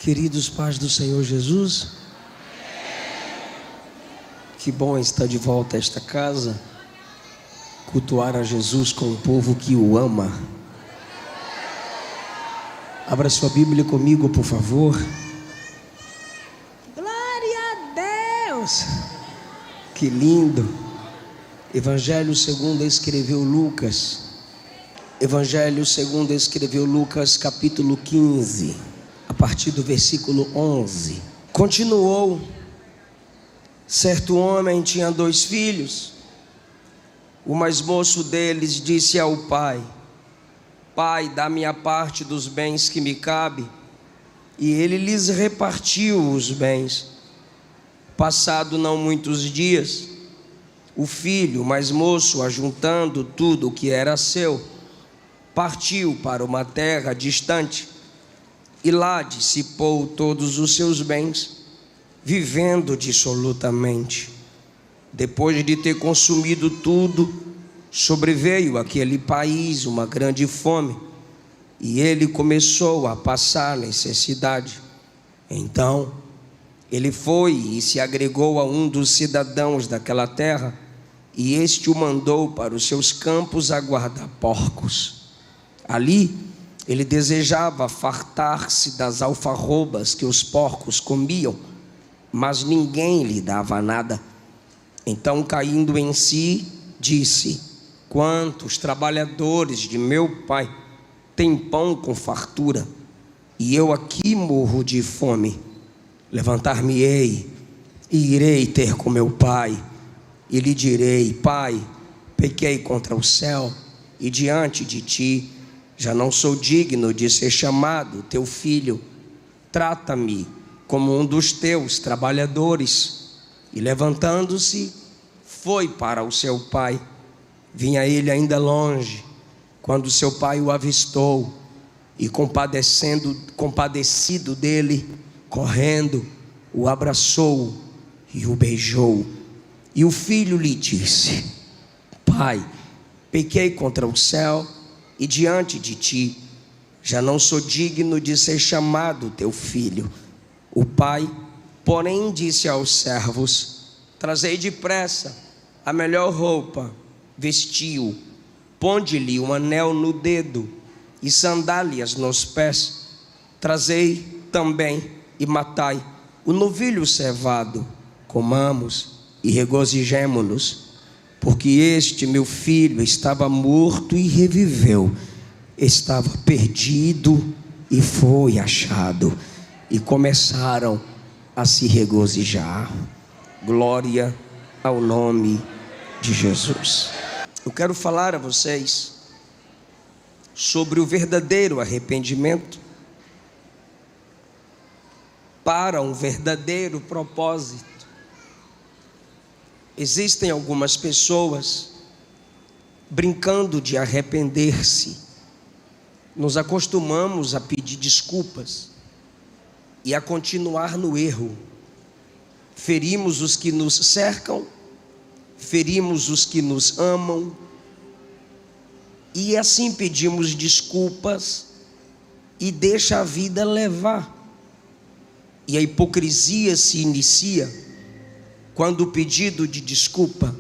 Queridos pais do Senhor Jesus, que bom estar de volta a esta casa, cultuar a Jesus com o povo que o ama. Abra sua Bíblia comigo, por favor. Glória a Deus! Que lindo! Evangelho segundo escreveu Lucas. Evangelho segundo escreveu Lucas, capítulo 15, a partir do versículo 11. Continuou: certo homem tinha 2 filhos. O mais moço deles disse ao pai: Pai, dá-me a parte dos bens que me cabe. E ele lhes repartiu os bens. Passado não muitos dias, o filho mais moço, ajuntando tudo o que era seu, partiu para uma terra distante e lá dissipou todos os seus bens, vivendo dissolutamente. Depois de ter consumido tudo, sobreveio àquele país uma grande fome, e ele começou a passar necessidade. Então ele foi e se agregou a um dos cidadãos daquela terra, e este o mandou para os seus campos a guardar porcos. Ali ele desejava fartar-se das alfarrobas que os porcos comiam, mas ninguém lhe dava nada. Então, caindo em si, disse: quantos trabalhadores de meu pai têm pão com fartura, e eu aqui morro de fome. Levantar-me-ei e irei ter com meu pai, e lhe direi: Pai, pequei contra o céu e diante de ti, já não sou digno de ser chamado teu filho. Trata-me como um dos teus trabalhadores. E levantando-se, foi para o seu pai. Vinha ele ainda longe, quando seu pai o avistou, e compadecido dele, correndo, o abraçou e o beijou. E o filho lhe disse: Pai, pequei contra o céu e diante de ti, já não sou digno de ser chamado teu filho. O pai, porém, disse aos servos: trazei depressa a melhor roupa, vestiu, ponde-lhe um anel no dedo e sandálias nos pés. Trazei também e matai o novilho cevado, comamos e regozijemo-nos, porque este meu filho estava morto e reviveu, estava perdido e foi achado. E começaram a se regozijar. Glória ao nome de Jesus. Eu quero falar a vocês sobre o verdadeiro arrependimento para um verdadeiro propósito. Existem algumas pessoas brincando de arrepender-se. Nos acostumamos a pedir desculpas e a continuar no erro. Ferimos os que nos cercam, ferimos os que nos amam, e assim pedimos desculpas e deixa a vida levar. E a hipocrisia se inicia quando o pedido de desculpa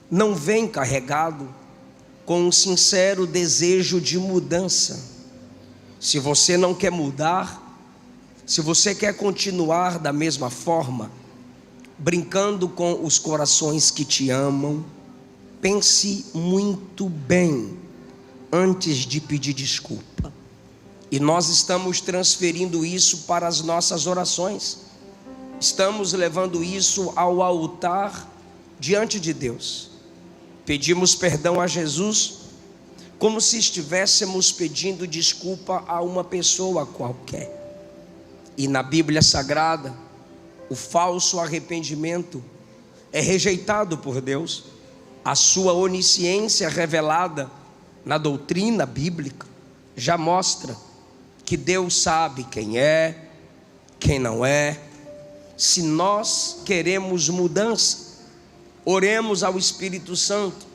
não vem carregado com um sincero desejo de mudança. Se você não quer mudar, se você quer continuar da mesma forma, brincando com os corações que te amam, pense muito bem antes de pedir desculpa. E nós estamos transferindo isso para as nossas orações. Estamos levando isso ao altar diante de Deus. Pedimos perdão a Jesus como se estivéssemos pedindo desculpa a uma pessoa qualquer. E na Bíblia Sagrada, o falso arrependimento é rejeitado por Deus. A sua onisciência revelada na doutrina bíblica já mostra que Deus sabe quem é, quem não é. Se nós queremos mudança, oremos ao Espírito Santo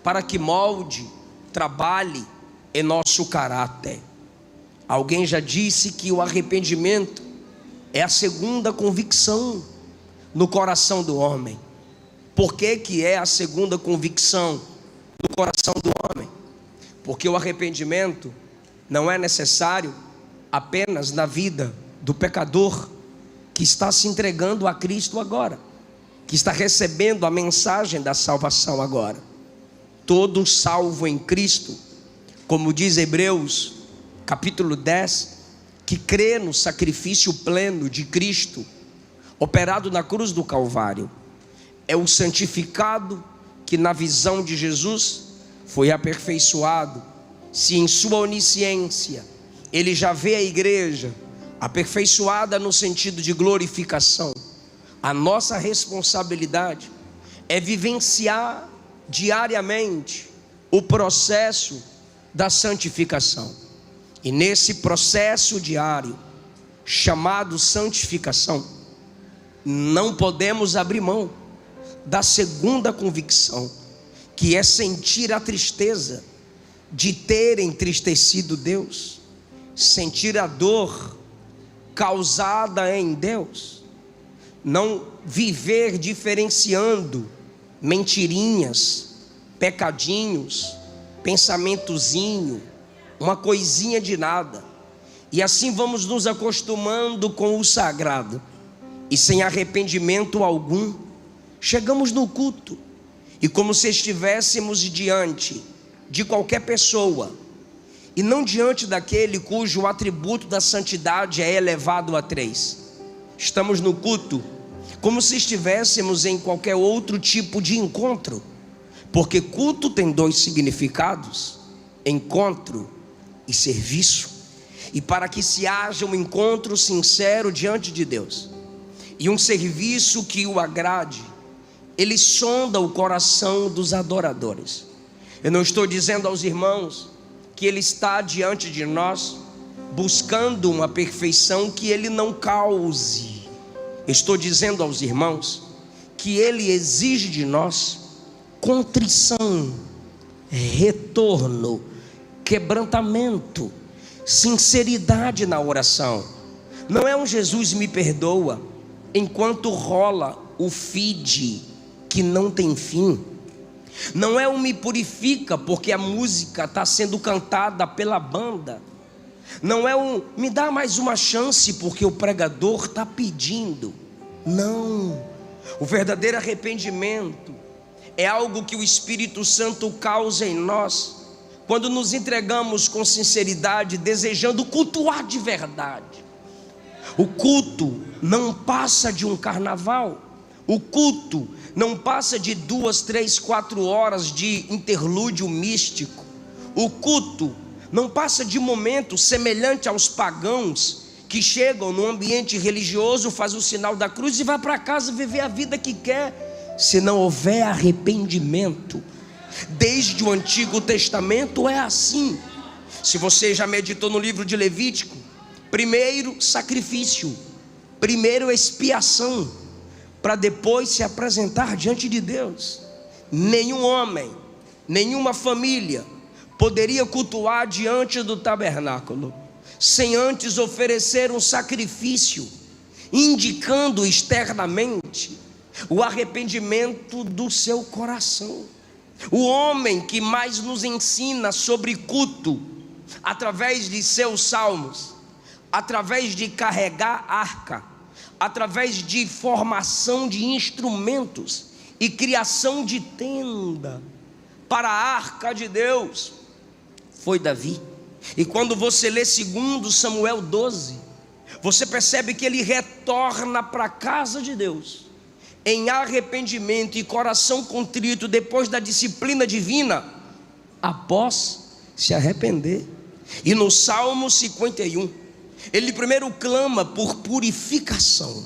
para que molde, trabalhe em nosso caráter. Alguém já disse que o arrependimento é a segunda convicção no coração do homem. Por que que é a segunda convicção no coração do homem? Porque o arrependimento não é necessário apenas na vida do pecador que está se entregando a Cristo agora, que está recebendo a mensagem da salvação agora. Todo salvo em Cristo, como diz Hebreus capítulo 10, que crê no sacrifício pleno de Cristo, operado na cruz do Calvário, é o santificado que na visão de Jesus foi aperfeiçoado. Se em sua onisciência ele já vê a igreja aperfeiçoada no sentido de glorificação, a nossa responsabilidade é vivenciar diariamente o processo da santificação. E nesse processo diário chamado santificação, não podemos abrir mão da segunda convicção, que é sentir a tristeza de ter entristecido Deus, sentir a dor causada em Deus, não viver diferenciando mentirinhas, pecadinhos, pensamentozinho, uma coisinha de nada, e assim vamos nos acostumando com o sagrado, e sem arrependimento algum, chegamos no culto, e como se estivéssemos diante de qualquer pessoa, e não diante daquele cujo atributo da santidade é elevado a 3. Estamos no culto como se estivéssemos em qualquer outro tipo de encontro, porque culto tem 2 significados: encontro e serviço. E para que se haja um encontro sincero diante de Deus e um serviço que o agrade, ele sonda o coração dos adoradores. Eu não estou dizendo aos irmãos que ele está diante de nós buscando uma perfeição que ele não cause. Estou dizendo aos irmãos que ele exige de nós contrição, retorno, quebrantamento, sinceridade na oração. Não é um Jesus me perdoa enquanto rola o feed que não tem fim. Não é um me purifica porque a música está sendo cantada pela banda. Não é um me dá mais uma chance porque o pregador está pedindo. Não. O verdadeiro arrependimento é algo que o Espírito Santo causa em nós quando nos entregamos com sinceridade, desejando cultuar de verdade. O culto não passa de um carnaval. O culto não passa de 2, 3, 4 horas de interlúdio místico. O culto não passa de momento semelhante aos pagãos que chegam no ambiente religioso, faz o sinal da cruz e vai para casa viver a vida que quer. Se não houver arrependimento, desde o Antigo Testamento é assim. Se você já meditou no livro de Levítico, primeiro sacrifício, primeiro expiação, para depois se apresentar diante de Deus. Nenhum homem, nenhuma família poderia cultuar diante do tabernáculo sem antes oferecer um sacrifício, indicando externamente o arrependimento do seu coração. O homem que mais nos ensina sobre culto, através de seus salmos, através de carregar arca, através de formação de instrumentos e criação de tenda para a arca de Deus, foi Davi. E quando você lê 2 Samuel 12, você percebe que ele retorna para a casa de Deus em arrependimento e coração contrito, depois da disciplina divina, após se arrepender. E no Salmo 51, ele primeiro clama por purificação,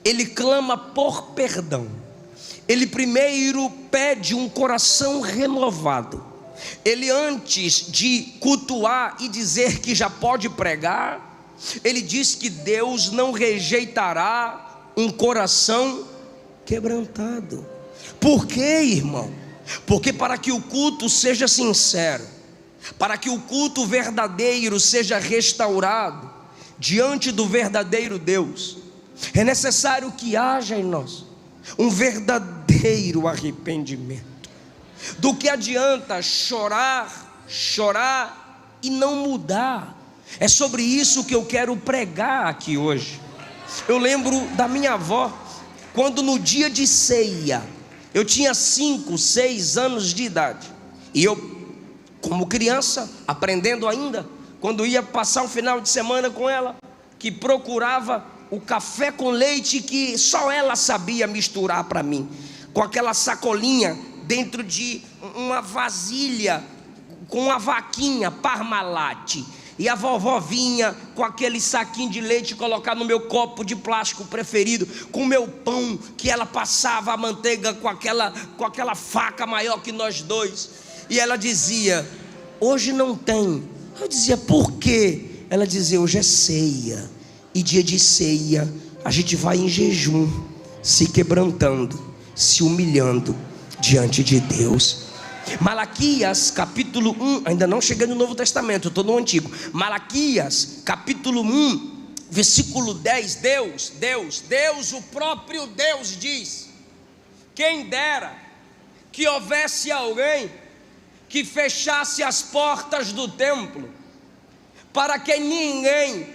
ele clama por perdão, ele primeiro pede um coração renovado. Ele, antes de cultuar e dizer que já pode pregar, ele diz que Deus não rejeitará um coração quebrantado. Por quê, irmão? Porque para que o culto seja sincero, para que o culto verdadeiro seja restaurado diante do verdadeiro Deus, é necessário que haja em nós um verdadeiro arrependimento. Do que adianta chorar e não mudar? É sobre isso que eu quero pregar aqui hoje. Eu lembro da minha avó, quando no dia de ceia, eu tinha 5, 6 anos de idade, e eu, como criança, aprendendo ainda, quando ia passar um final de semana com ela, que procurava o café com leite que só ela sabia misturar para mim, com aquela sacolinha dentro de uma vasilha, com uma vaquinha Parmalat, e a vovó vinha com aquele saquinho de leite, colocar no meu copo de plástico preferido, com o meu pão, que ela passava a manteiga com aquela faca maior que nós dois, e ela dizia: hoje não tem. Eu dizia: por quê? Ela dizia: hoje é ceia, e dia de ceia a gente vai em jejum, se quebrantando, se humilhando diante de Deus. Malaquias capítulo 1, ainda não cheguei no Novo Testamento, estou no Antigo. Malaquias capítulo 1, versículo 10, Deus, o próprio Deus diz: quem dera que houvesse alguém que fechasse as portas do templo, para que ninguém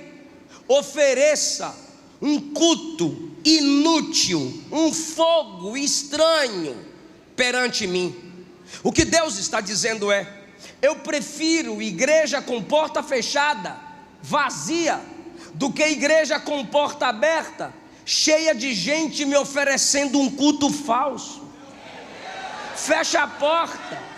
ofereça um culto inútil, um fogo estranho perante mim. O que Deus está dizendo é: eu prefiro igreja com porta fechada, vazia, do que igreja com porta aberta, cheia de gente me oferecendo um culto falso. Fecha a porta.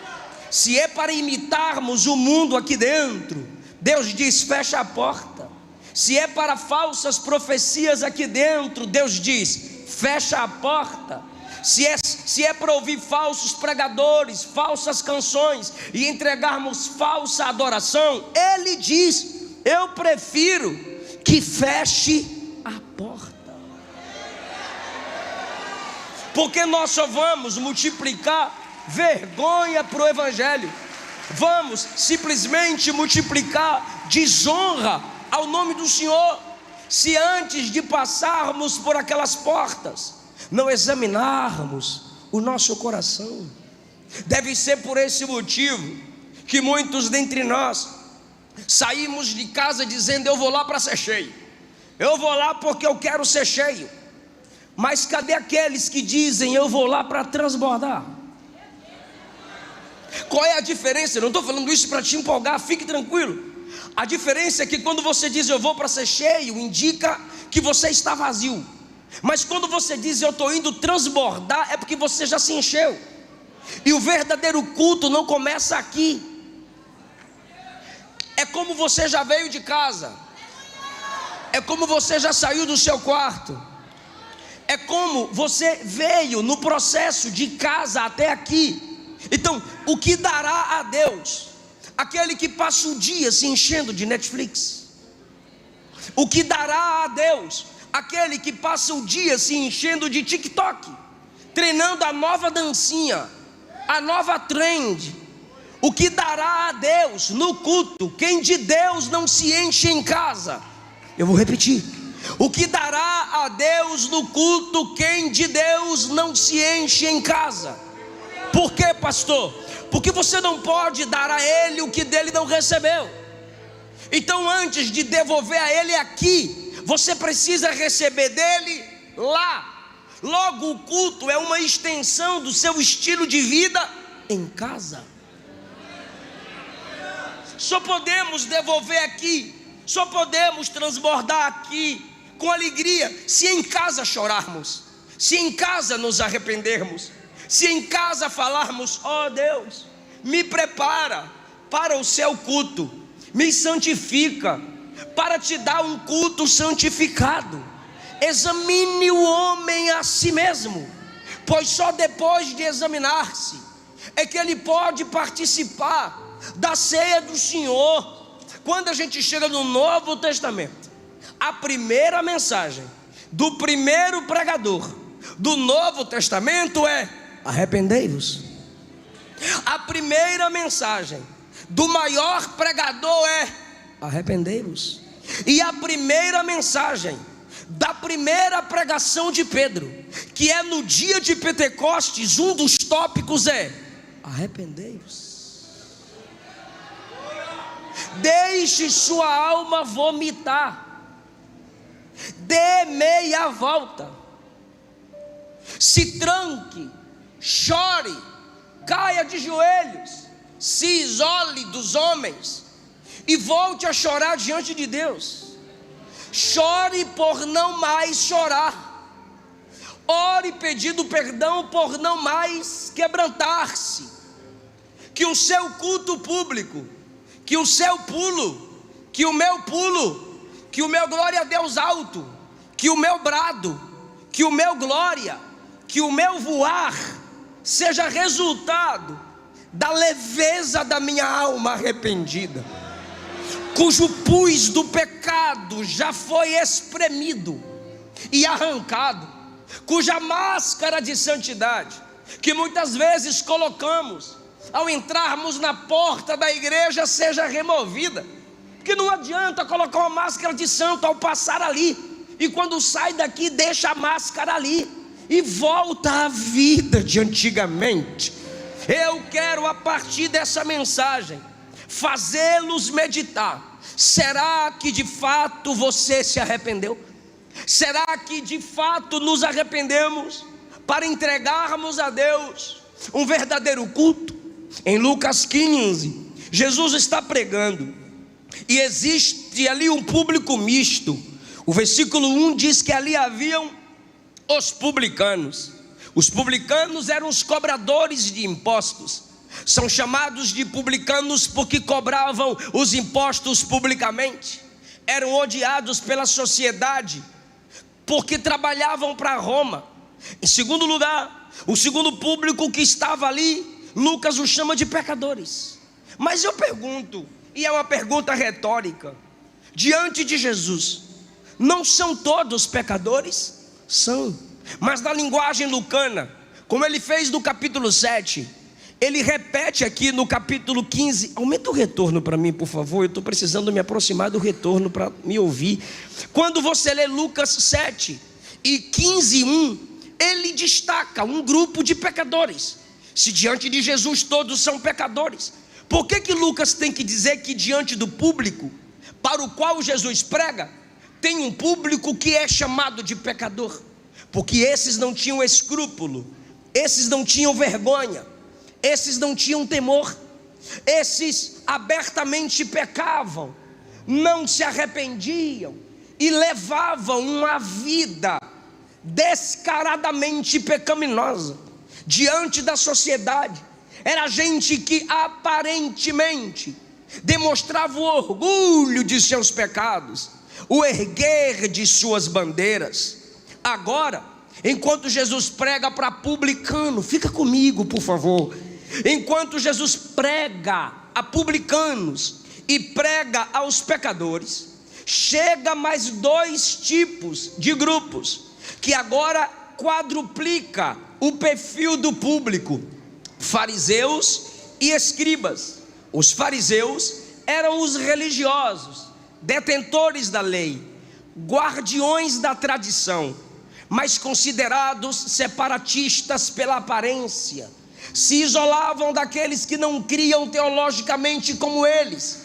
Se é para imitarmos o mundo aqui dentro, Deus diz: fecha a porta. Se é para falsas profecias aqui dentro, Deus diz: fecha a porta. Se é para ouvir falsos pregadores, falsas canções e entregarmos falsa adoração, Ele diz: eu prefiro que feche a porta. Porque nós só vamos multiplicar vergonha para o Evangelho, vamos simplesmente multiplicar desonra ao nome do Senhor, se antes de passarmos por aquelas portas não examinarmos o nosso coração. Deve ser por esse motivo que muitos dentre nós saímos de casa dizendo: eu vou lá para ser cheio, eu vou lá porque eu quero ser cheio. Mas cadê aqueles que dizem: eu vou lá para transbordar? Qual é a diferença? Eu não estou falando isso para te empolgar, fique tranquilo. A diferença é que quando você diz: eu vou para ser cheio, indica que você está vazio. Mas quando você diz: eu estou indo transbordar, é porque você já se encheu. E o verdadeiro culto não começa aqui. É como você já veio de casa, é como você já saiu do seu quarto, é como você veio no processo de casa até aqui. Então, o que dará a Deus aquele que passa o dia se enchendo de Netflix? O que dará a Deus aquele que passa o dia se enchendo de TikTok, treinando a nova dancinha, a nova trend? O que dará a Deus no culto quem de Deus não se enche em casa? Eu vou repetir: o que dará a Deus no culto quem de Deus não se enche em casa? Por quê, pastor? Porque você não pode dar a Ele o que dele não recebeu. Então, antes de devolver a Ele aqui, você precisa receber dele lá. Logo, o culto é uma extensão do seu estilo de vida em casa. Só podemos devolver aqui, só podemos transbordar aqui com alegria se em casa chorarmos, se em casa nos arrependermos, se em casa falarmos: ó Deus, me prepara para o seu culto, me santifica para te dar um culto santificado. Examine o homem a si mesmo, pois só depois de examinar-se é que ele pode participar da ceia do Senhor. Quando a gente chega no Novo Testamento, a primeira mensagem do primeiro pregador do Novo Testamento é: arrependei-vos. A primeira mensagem do maior pregador é: arrependei-vos. E a primeira mensagem da primeira pregação de Pedro, que é no dia de Pentecostes, um dos tópicos é: arrependei-vos. Deixe sua alma vomitar, dê meia volta, se tranque, chore, caia de joelhos, se isole dos homens e volte a chorar diante de Deus. Chore por não mais chorar, ore pedindo perdão por não mais quebrantar-se. Que o seu culto público, que o seu pulo, que o meu pulo, que o meu glória a Deus alto, que o meu brado, que o meu glória, que o meu voar seja resultado da leveza da minha alma arrependida, cujo pus do pecado já foi espremido e arrancado, cuja máscara de santidade que muitas vezes colocamos ao entrarmos na porta da igreja seja removida. Porque não adianta colocar uma máscara de santo ao passar ali, e quando sai daqui deixa a máscara ali e volta à vida de antigamente. Eu quero, a partir dessa mensagem, fazê-los meditar: será que de fato você se arrependeu? Será que de fato nos arrependemos para entregarmos a Deus um verdadeiro culto? Em Lucas 15, Jesus está pregando e existe ali um público misto. O versículo 1 diz que ali haviam os publicanos. Os publicanos eram os cobradores de impostos. São chamados de publicanos porque cobravam os impostos publicamente. Eram odiados pela sociedade porque trabalhavam para Roma. Em segundo lugar, o segundo público que estava ali, Lucas o chama de pecadores. Mas eu pergunto, e é uma pergunta retórica: diante de Jesus, não são todos pecadores? São. Mas na linguagem lucana, como ele fez no capítulo 7, ele repete aqui no capítulo 15. Aumenta o retorno para mim, por favor. Eu estou precisando me aproximar do retorno para me ouvir. Quando você lê Lucas 7 e 15:1, ele destaca um grupo de pecadores. Se diante de Jesus todos são pecadores, por que Lucas tem que dizer que diante do público para o qual Jesus prega, tem um público que é chamado de pecador? Porque esses não tinham escrúpulo, esses não tinham vergonha, esses não tinham temor, esses abertamente pecavam, não se arrependiam e levavam uma vida descaradamente pecaminosa diante da sociedade. Era gente que aparentemente demonstrava o orgulho de seus pecados, o erguer de suas bandeiras. Agora, enquanto Jesus prega para publicano, fica comigo por favor, enquanto Jesus prega a publicanos e prega aos pecadores, chega mais dois tipos de grupos, que agora quadruplica o perfil do público: fariseus e escribas. Os fariseus eram os religiosos, detentores da lei, guardiões da tradição, mas considerados separatistas pela aparência. Se isolavam daqueles que não criam teologicamente como eles,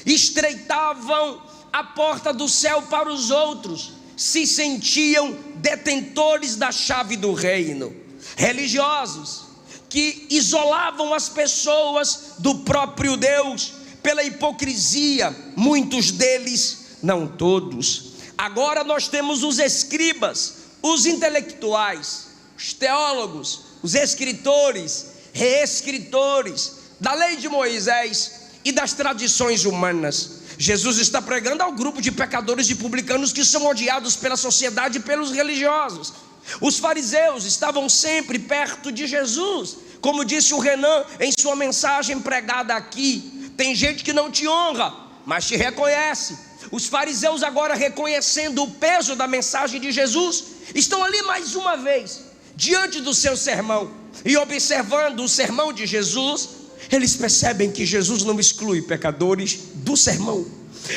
estreitavam a porta do céu para os outros, se sentiam detentores da chave do reino. Religiosos que isolavam as pessoas do próprio Deus pela hipocrisia, muitos deles, não todos. Agora nós temos os escribas, os intelectuais, os teólogos, os escritores, reescritores da lei de Moisés e das tradições humanas. Jesus está pregando ao grupo de pecadores e publicanos que são odiados pela sociedade e pelos religiosos. Os fariseus estavam sempre perto de Jesus, como disse o Renan em sua mensagem pregada aqui. Tem gente que não te honra, mas te reconhece. Os fariseus, agora reconhecendo o peso da mensagem de Jesus, estão ali mais uma vez diante do seu sermão e observando o sermão de Jesus, eles percebem que Jesus não exclui pecadores do sermão.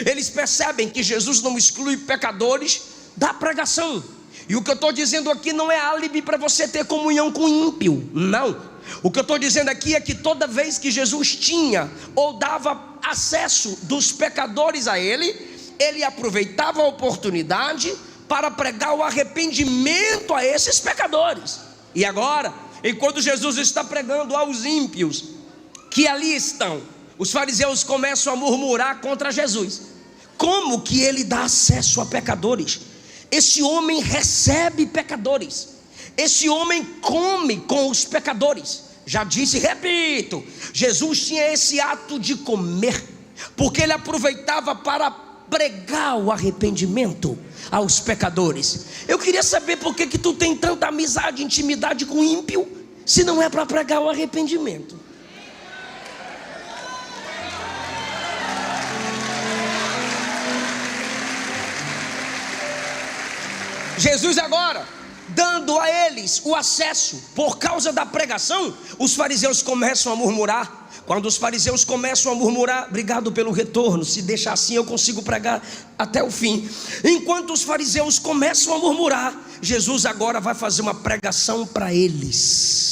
Eles percebem que Jesus não exclui pecadores da pregação. E o que eu estou dizendo aqui não é álibi para você ter comunhão com ímpio, não. O que eu estou dizendo aqui é que toda vez que Jesus tinha ou dava acesso dos pecadores a ele, ele aproveitava a oportunidade para pregar o arrependimento a esses pecadores. E agora, enquanto Jesus está pregando aos ímpios que ali estão, os fariseus começam a murmurar contra Jesus. Como que ele dá acesso a pecadores? Esse homem recebe pecadores, esse homem come com os pecadores. Já disse e repito, Jesus tinha esse ato de comer, porque ele aproveitava para pregar o arrependimento aos pecadores. Eu queria saber por que tu tem tanta amizade, intimidade com o ímpio, se não é para pregar o arrependimento. Jesus agora, dando a eles o acesso, por causa da pregação, os fariseus começam a murmurar. Quando os fariseus começam a murmurar, obrigado pelo retorno, se deixar assim eu consigo pregar até o fim. Enquanto os fariseus começam a murmurar, Jesus agora vai fazer uma pregação para eles.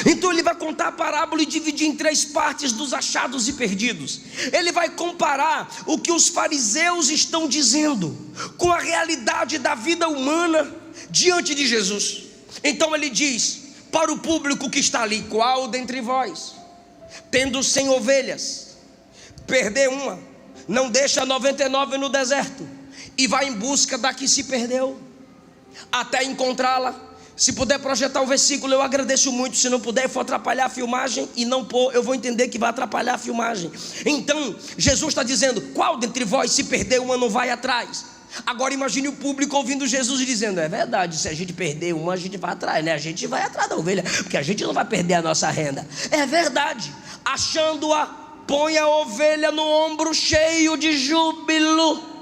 Então ele vai contar a parábola e dividir em 3 partes dos achados e perdidos. Ele vai comparar o que os fariseus estão dizendo com a realidade da vida humana diante de Jesus. Então ele diz para o público que está ali: qual dentre vós, tendo 100 ovelhas, perder uma, não deixa 99 no deserto e vai em busca da que se perdeu até encontrá-la? Se puder projetar o versículo, eu agradeço muito. Se não puder, for atrapalhar a filmagem e não pôr, eu vou entender que vai atrapalhar a filmagem. Então, Jesus está dizendo: qual dentre vós se perder uma não vai atrás? Agora imagine o público ouvindo Jesus e dizendo: é verdade, se a gente perder uma, a gente vai atrás, né? A gente vai atrás da ovelha, porque a gente não vai perder a nossa renda. É verdade. Achando-a, põe a ovelha no ombro cheio de júbilo.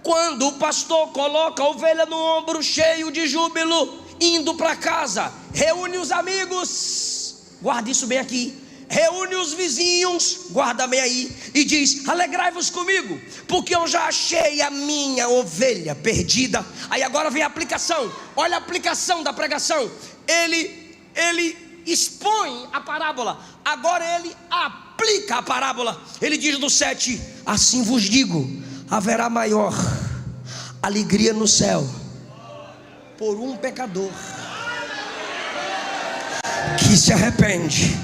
Quando o pastor coloca a ovelha no ombro cheio de júbilo, indo para casa, reúne os amigos, guarda isso bem aqui, reúne os vizinhos, guarda bem aí, e diz: alegrai-vos comigo, porque eu já achei a minha ovelha perdida. Aí agora vem a aplicação, olha a aplicação da pregação. Ele expõe a parábola, agora ele aplica a parábola. Ele diz no 7: assim vos digo, haverá maior alegria no céu por um pecador que se arrepende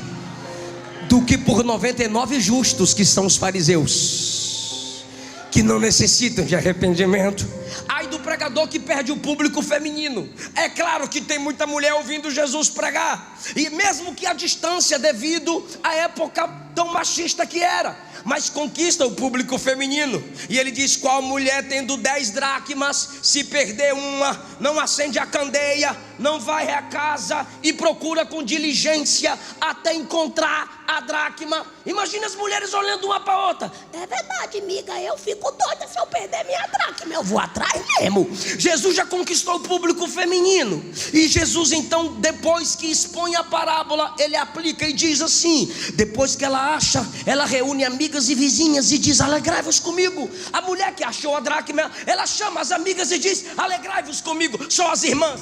do que por 99 justos, que são os fariseus, que não necessitam de arrependimento. Ai do pregador que perde o público feminino. É claro que tem muita mulher ouvindo Jesus pregar, e mesmo que a distância, devido à época tão machista que era, mas conquista o público feminino. E ele diz: qual mulher tendo 10 dracmas, se perder uma, não acende a candeia, não vai à casa e procura com diligência até encontrar a dracma? Imagina as mulheres olhando uma para a outra: é verdade, amiga, eu fico doida se eu perder minha dracma, eu vou atrás mesmo. Jesus já conquistou o público feminino. E Jesus então, depois que expõe a parábola, ele aplica e diz assim: depois que ela acha, ela reúne amigas e vizinhas e diz: alegrai-vos comigo. A mulher que achou a dracma, ela chama as amigas e diz: alegrai-vos comigo. Só as irmãs: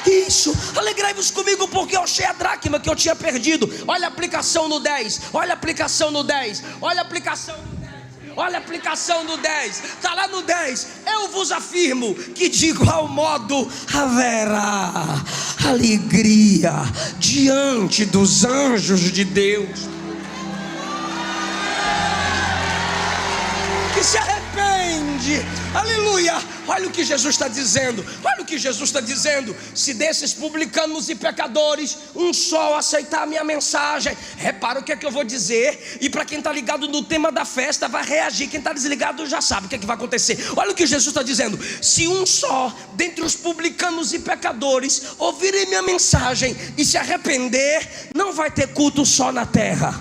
isso, alegrai-vos comigo, porque eu achei a dracma que eu tinha perdido. Olha a aplicação no 10, olha a aplicação no 10, olha a aplicação no 10, olha a aplicação no 10, está lá no 10. Eu vos afirmo que de igual modo haverá alegria diante dos anjos de Deus, que se arrepende. Aleluia. Olha o que Jesus está dizendo, olha o que Jesus está dizendo: se desses publicanos e pecadores um só aceitar a minha mensagem, repara o que é que eu vou dizer. E para quem está ligado no tema da festa vai reagir, quem está desligado já sabe o que é que vai acontecer. Olha o que Jesus está dizendo: se um só dentre os publicanos e pecadores ouvirem minha mensagem e se arrepender, não vai ter culto só na terra,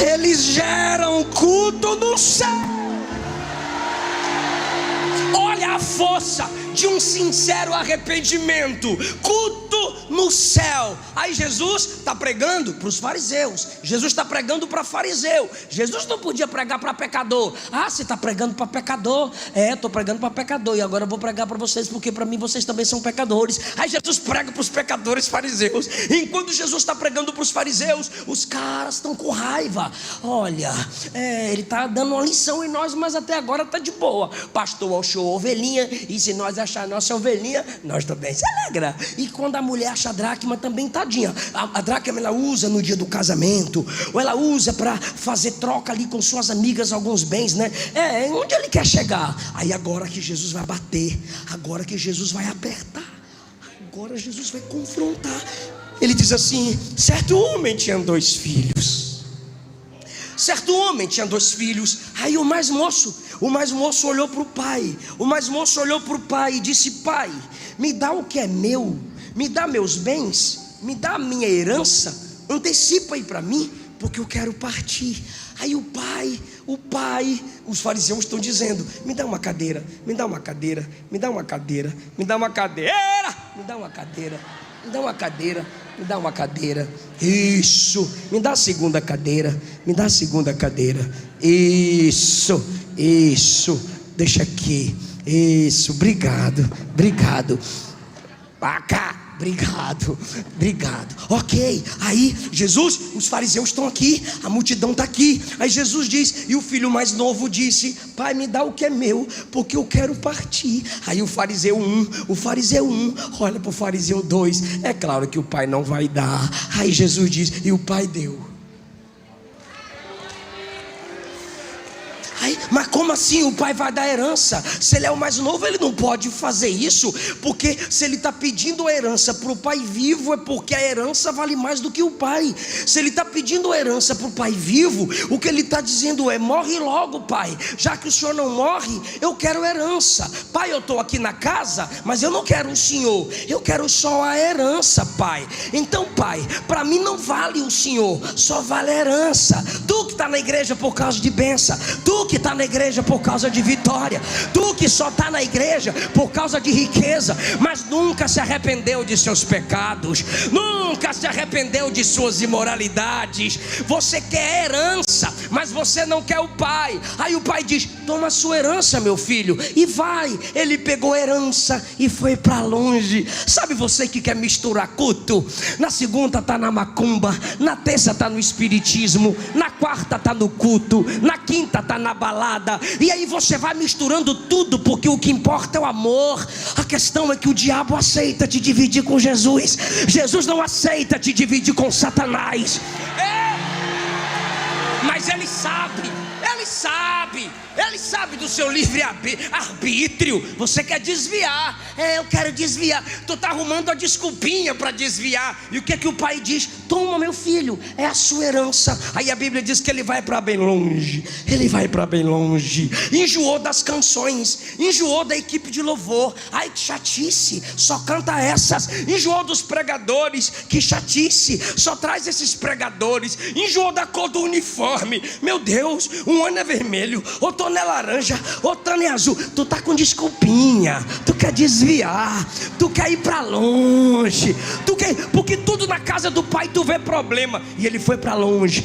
eles geram culto no céu. Olha a força de um sincero arrependimento, culto no céu. Aí Jesus está pregando para os fariseus, Jesus está pregando para fariseu. Jesus não podia pregar para pecador. Ah, você está pregando para pecador? Estou pregando para pecador, e agora eu vou pregar para vocês, porque para mim vocês também são pecadores. Aí Jesus prega para os pecadores fariseus. Enquanto Jesus está pregando para os fariseus, os caras estão com raiva. Olha, ele está dando uma lição em nós, mas até agora está de boa. Pastor achou a ovelhinha, e se nós achar a nossa ovelhinha, nós também se alegra. E quando a mulher acha a dracma, também tadinha. A dracma ela usa no dia do casamento, ou ela usa para fazer troca ali com suas amigas alguns bens, né? Onde ele quer chegar? Aí agora que Jesus vai bater, agora que Jesus vai apertar, agora Jesus vai confrontar. Ele diz assim: certo homem tinha 2 filhos. Certo homem tinha 2 filhos. Aí o mais moço olhou para o pai. O mais moço olhou para o pai e disse: pai, me dá o que é meu, me dá meus bens, me dá a minha herança, antecipa aí para mim, porque eu quero partir. Aí o pai, os fariseus estão dizendo: me dá uma cadeira, me dá uma cadeira, me dá uma cadeira, me dá uma cadeira, me dá uma cadeira, me dá uma cadeira, me dá uma cadeira. Isso, me dá a segunda cadeira, me dá a segunda cadeira. Isso, deixa aqui. Isso, obrigado. Paca. Obrigado. Ok, aí Jesus, os fariseus estão aqui, a multidão está aqui. Aí Jesus diz, e o filho mais novo disse: pai, me dá o que é meu, porque eu quero partir. Aí o fariseu 1 olha para o fariseu 2. É claro que o pai não vai dar. Aí Jesus diz, e o pai deu. Mas como assim o pai vai dar herança? Se ele é o mais novo, ele não pode fazer isso, porque se ele está pedindo a herança para o pai vivo, é porque a herança vale mais do que o pai. Se ele está pedindo a herança para o pai vivo, o que ele está dizendo é: morre logo, pai, já que o senhor não morre, eu quero herança. Pai, eu estou aqui na casa, mas eu não quero o senhor, eu quero só a herança, pai. Então, pai, para mim não vale o senhor, só vale a herança. Tu que está na igreja por causa de bênção, tu que está na igreja por causa de vitória, tu que só está na igreja por causa de riqueza, mas nunca se arrependeu de seus pecados, nunca se arrependeu de suas imoralidades. Você quer herança, mas você não quer o pai. Aí o pai diz: toma a sua herança, meu filho, e vai. Ele pegou a herança e foi para longe. Sabe você que quer misturar culto? Na segunda está na macumba, na terça está no espiritismo, na quarta está no culto, na quinta está na balada. E aí você vai misturando tudo, porque o que importa é o amor. A questão é que o diabo aceita te dividir com Jesus, Jesus não aceita te dividir com Satanás. Mas ele sabe do seu livre-arbítrio. Você quer desviar, eu quero desviar. Tu está arrumando a desculpinha para desviar. E o que é que o pai diz? Toma, meu filho, é a sua herança. Aí a Bíblia diz que ele vai para bem longe. Enjoou das canções, enjoou da equipe de louvor. Ai, que chatice, só canta essas. Enjoou dos pregadores, que chatice, só traz esses pregadores. Enjoou da cor do uniforme. Meu Deus, um ano é vermelho, outro ano é laranja, outro ano é azul. Tu tá com desculpinha, tu quer desviar, tu quer ir para longe, porque tudo na casa do pai tu vê problema. E ele foi para longe.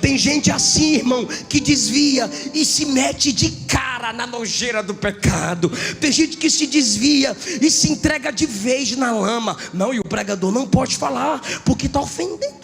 Tem gente assim, irmão, que desvia e se mete de cara na nojeira do pecado. Tem gente que se desvia e se entrega de vez na lama. Não, e o pregador não pode falar, porque está ofendendo.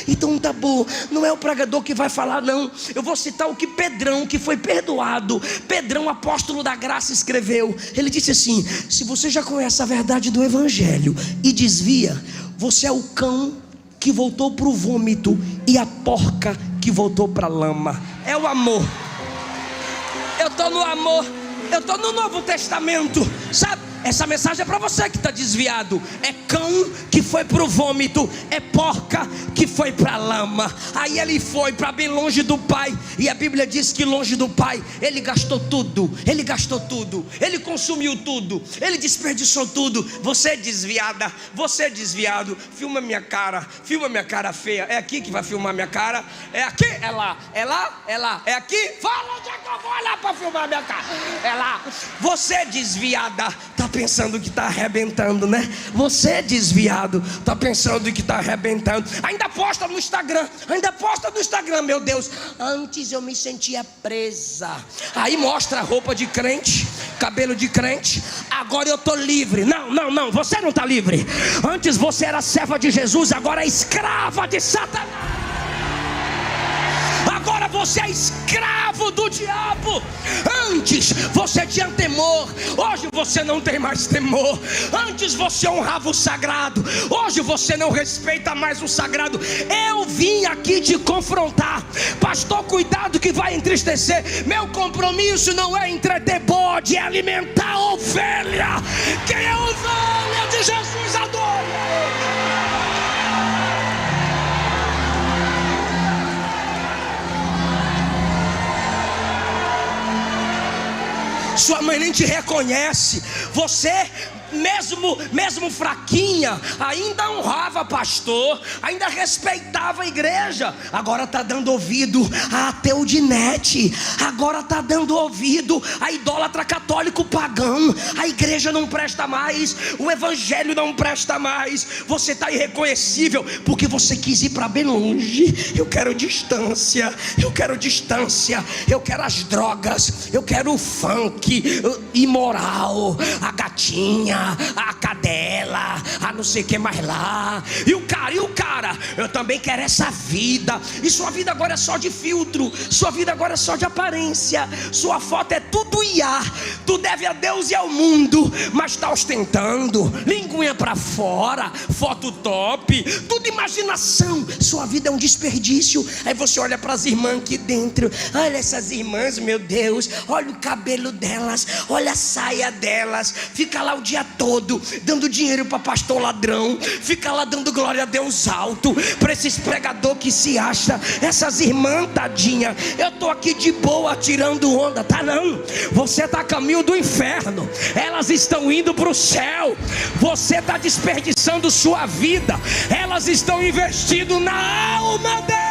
Então tá bom, não é o pregador que vai falar, não. Eu vou citar o que Pedrão, que foi perdoado, Pedrão, apóstolo da graça, escreveu. Ele disse assim: se você já conhece a verdade do evangelho e desvia, você é o cão que voltou para o vômito e a porca que voltou para a lama. É o amor. Eu estou no amor, eu estou no Novo Testamento, sabe? Essa mensagem é para você que está desviado. É cão que foi para o vômito, é porca que foi para a lama. Aí ele foi para bem longe do pai. E a Bíblia diz que longe do pai ele gastou tudo. Ele gastou tudo, ele consumiu tudo, ele desperdiçou tudo. Você desviada, você desviado, filma minha cara feia. É aqui que vai filmar minha cara? É aqui? É lá? É lá? É lá? É aqui? Fala onde é que eu vou olhar para filmar minha cara. É lá. Você desviada, tá pensando que tá arrebentando, né? Você desviado, tá pensando que tá arrebentando. Ainda posta no Instagram, meu Deus. Antes eu me sentia presa. Aí mostra a roupa de crente, cabelo de crente. Agora eu tô livre. Não, você não tá livre. Antes você era serva de Jesus, agora é escrava de Satanás. Agora você é escravo do diabo. Antes você tinha temor, hoje você não tem mais temor. Antes você honrava o sagrado, hoje você não respeita mais o sagrado. Eu vim aqui te confrontar. Pastor, cuidado que vai entristecer. Meu compromisso não é entreter bode, é alimentar a ovelha. Quem é a ovelha de Jesus adora. Sua mãe nem te reconhece. Você, mesmo fraquinha, ainda honrava pastor, ainda respeitava a igreja. Agora está dando ouvido a ateu de net. Agora está dando ouvido a idólatra católico pagão. A igreja não presta mais, o evangelho não presta mais. Você está irreconhecível porque você quis ir para bem longe. Eu quero distância, eu quero as drogas, eu quero o funk imoral, a gatinha, a cadela, a não sei o que mais lá. E o cara, eu também quero essa vida. E sua vida agora é só de filtro, sua vida agora é só de aparência. Sua foto é tudo IA. Tu deve a Deus e ao mundo, mas está ostentando, linguinha pra fora, foto top, tudo imaginação. Sua vida é um desperdício. Aí você olha para as irmãs aqui dentro. Olha essas irmãs, meu Deus, olha o cabelo delas, olha a saia delas. Fica lá o dia todo dando dinheiro para pastor ladrão, fica lá dando glória a Deus alto para esses pregador que se acha. Essas irmãs tadinha, eu tô aqui de boa tirando onda, tá não? Você tá a caminho do inferno, elas estão indo para o céu. Você tá desperdiçando sua vida, elas estão investindo na alma dela.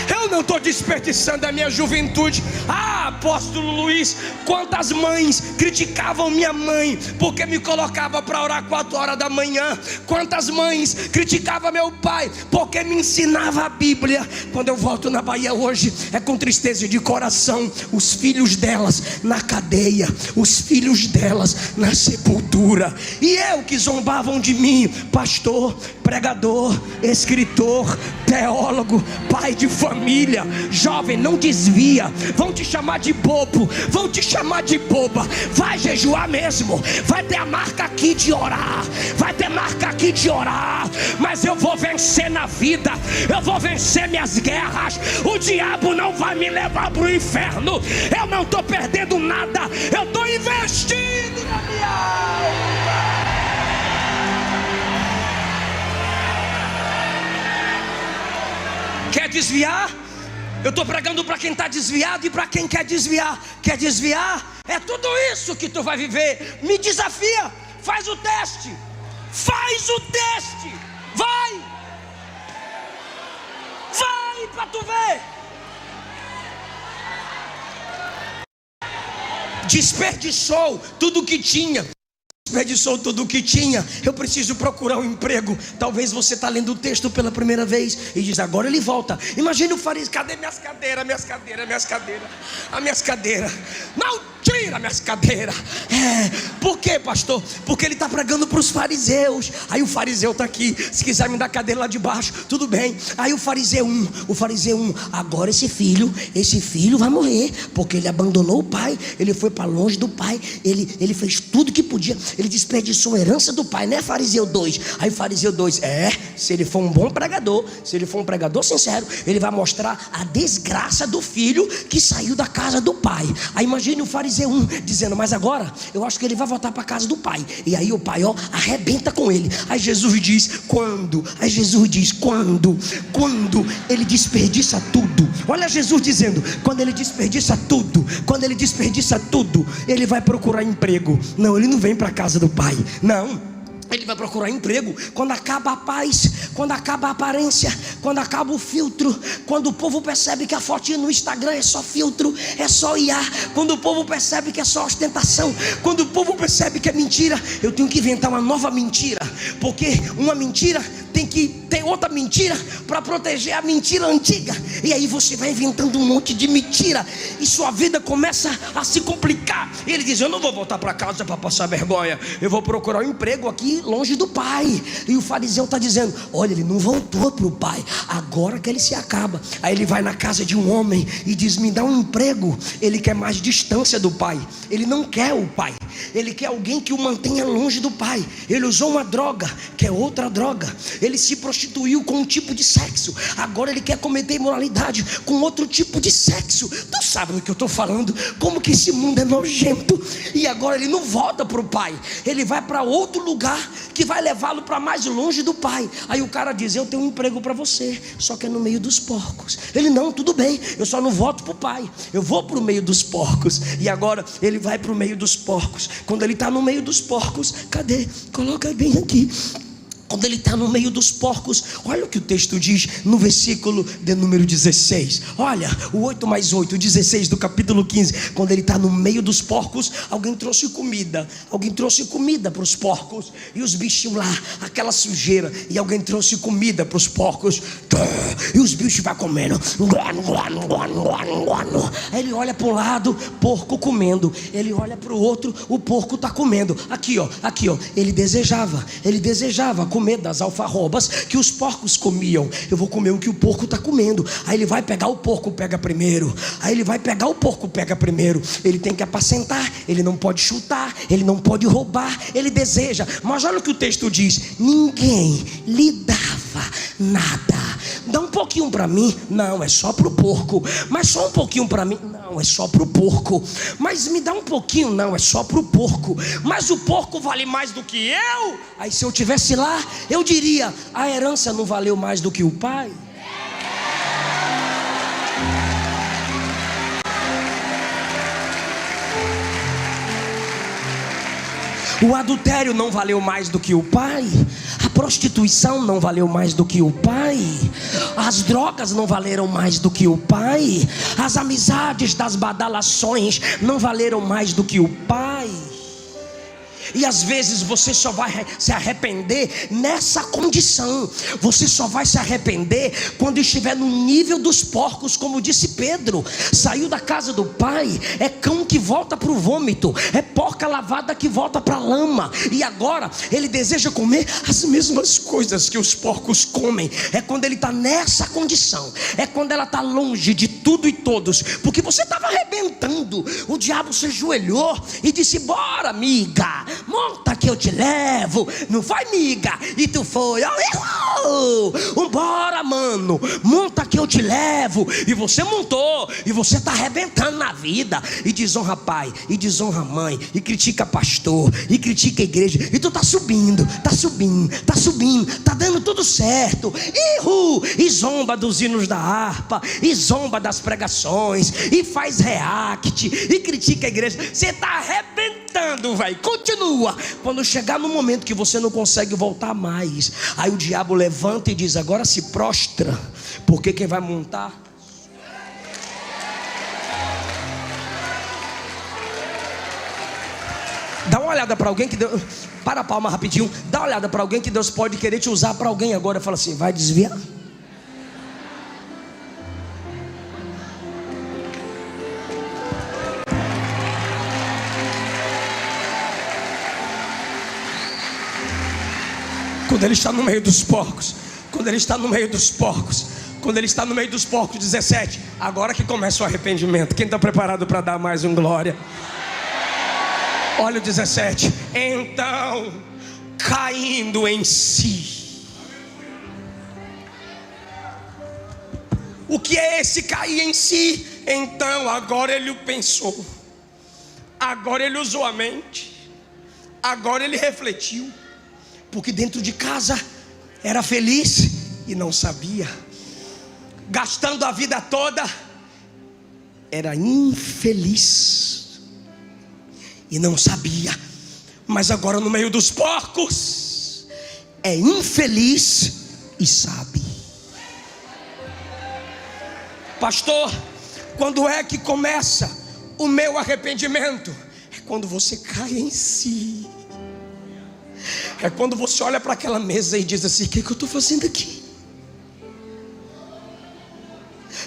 Eu não estou desperdiçando a minha juventude. Apóstolo Luiz, quantas mães criticavam minha mãe porque me colocava para orar 4 horas da manhã. Quantas mães criticavam meu pai porque me ensinava a Bíblia. Quando eu volto na Bahia hoje, é com tristeza de coração. Os filhos delas na cadeia, os filhos delas na sepultura. E eu que zombavam de mim, pastor, pregador, escritor, teólogo, pai de família. Jovem, não desvia. Vão te chamar de bobo, vão te chamar de boba. Vai jejuar mesmo, vai ter a marca aqui de orar, vai ter marca aqui de orar. Mas eu vou vencer na vida, eu vou vencer minhas guerras. O diabo não vai me levar para o inferno. Eu não estou perdendo nada, eu estou investindo na minha alma. Quer desviar? Eu estou pregando para quem está desviado e para quem quer desviar. Quer desviar? É tudo isso que tu vai viver. Me desafia, faz o teste. Faz o teste. Vai para tu ver. Desperdiçou tudo que tinha. Desperdiçou tudo o que tinha. Eu preciso procurar um emprego. Talvez você está lendo o texto pela primeira vez e diz, agora ele volta. Imagina o fariseu, cadê minhas cadeiras? Não tira minhas cadeiras. Por quê, pastor? Porque ele está pregando para os fariseus. Aí o fariseu está aqui, se quiser me dar cadeira lá de baixo, tudo bem. Aí o fariseu 1, agora esse filho vai morrer, porque ele abandonou o pai, ele foi para longe do pai, ele fez tudo que podia, ele desperdiçou a herança do pai, né? Fariseu 2. Aí fariseu 2, se ele for um bom pregador, se ele for um pregador sincero, ele vai mostrar a desgraça do filho que saiu da casa do pai. Aí imagine o fariseu fazer dizendo: mas agora eu acho que ele vai voltar para a casa do pai. E aí o pai, arrebenta com ele. Aí Jesus diz: quando? Aí Jesus diz: quando ele desperdiça tudo. Olha Jesus dizendo: quando ele desperdiça tudo, ele vai procurar emprego. Não, ele não vem para a casa do pai, não. Ele vai procurar emprego quando acaba a paz, quando acaba a aparência, quando acaba o filtro, quando o povo percebe que a fotinha no Instagram é só filtro, é só IA, quando o povo percebe que é só ostentação, quando o povo percebe que é mentira. Eu tenho que inventar uma nova mentira, porque uma mentira tem que ter outra mentira para proteger a mentira antiga. E aí você vai inventando um monte de mentira e sua vida começa a se complicar. E ele diz: eu não vou voltar para casa para passar vergonha, eu vou procurar um emprego aqui longe do pai. E o fariseu está dizendo: olha, ele não voltou para o pai, agora que ele se acaba. Aí ele vai na casa de um homem e diz: me dá um emprego. Ele quer mais distância do pai, ele não quer o pai, ele quer alguém que o mantenha longe do pai. Ele usou uma droga, que é outra droga. Ele se prostituiu com um tipo de sexo, agora ele quer cometer imoralidade com outro tipo de sexo. Tu sabe do que eu estou falando? Como que esse mundo é nojento. E agora ele não volta para o pai, ele vai para outro lugar que vai levá-lo para mais longe do pai. Aí o cara diz: eu tenho um emprego para você, só que é no meio dos porcos. Ele: não, tudo bem, eu só não volto para o pai, eu vou para o meio dos porcos. E agora ele vai para o meio dos porcos. Quando ele está no meio dos porcos, cadê? Coloca bem aqui. Quando ele está no meio dos porcos, olha o que o texto diz no versículo de número 16. Olha, o 8 mais 8, 16 do capítulo 15. Quando ele está no meio dos porcos, alguém trouxe comida para os porcos. E os bichinhos lá, aquela sujeira. E alguém trouxe comida para os porcos. E os bichos vão comendo. Aí ele olha para um lado, porco comendo. Ele olha para o outro, o porco está comendo. Aqui ó, ele desejava comer das alfarrobas que os porcos comiam. Eu vou comer o que o porco está comendo. Aí ele vai pegar o porco, pega primeiro. Ele tem que apacentar, ele não pode chutar, ele não pode roubar, ele deseja. Mas olha o que o texto diz: ninguém lhe dava nada. Dá um pouquinho para mim? Não, é só para o porco. Mas só um pouquinho para mim? Não, é só para o porco. Mas me dá um pouquinho? Não, é só para o porco. Mas o porco vale mais do que eu? Aí se eu tivesse lá, eu diria: a herança não valeu mais do que o pai? O adultério não valeu mais do que o pai? A prostituição não valeu mais do que o pai? As drogas não valeram mais do que o pai? As amizades das badalações não valeram mais do que o pai? E às vezes você só vai se arrepender nessa condição. Você só vai se arrepender quando estiver no nível dos porcos, como disse Pedro. Saiu da casa do pai, é cão que volta para o vômito, é porca lavada que volta para a lama. E agora ele deseja comer as mesmas coisas que os porcos comem. É quando ele está nessa condição, é quando ela está longe de tudo e todos, porque você estava arrebentando. O diabo se ajoelhou e disse: bora, amiga, monta que eu te levo. Não foi, miga? E tu foi: bora, mano, monta que eu te levo. E você montou, e você está arrebentando na vida, e desonra pai, e desonra mãe, e critica pastor, e critica a igreja. E tu tá subindo, tá dando tudo certo. E zomba dos hinos da harpa, e zomba das pregações, e faz react, e critica a igreja. Você tá arrebentando, velho. Continua. Quando chegar no momento que você não consegue voltar mais, aí o diabo levanta e diz: agora se prostra, porque quem vai montar? Dá uma olhada para alguém que Deus... Para a palma rapidinho. Dá uma olhada para alguém que Deus pode querer te usar para alguém agora. Fala assim: vai desviar? Quando ele está no meio dos porcos, quando ele está no meio dos porcos, quando ele está no meio dos porcos, 17, agora que começa o arrependimento. Quem está preparado para dar mais um glória? Olha o 17. Então, caindo em si. O que é esse cair em si? Então agora ele pensou: Agora ele usou a mente, agora ele refletiu, porque dentro de casa era feliz e não sabia, gastando a vida toda, era infeliz e não sabia, mas agora no meio dos porcos é infeliz e sabe. Pastor, quando é que começa o meu arrependimento? É quando você cai em si. É quando você olha para aquela mesa e diz assim: o que eu estou fazendo aqui?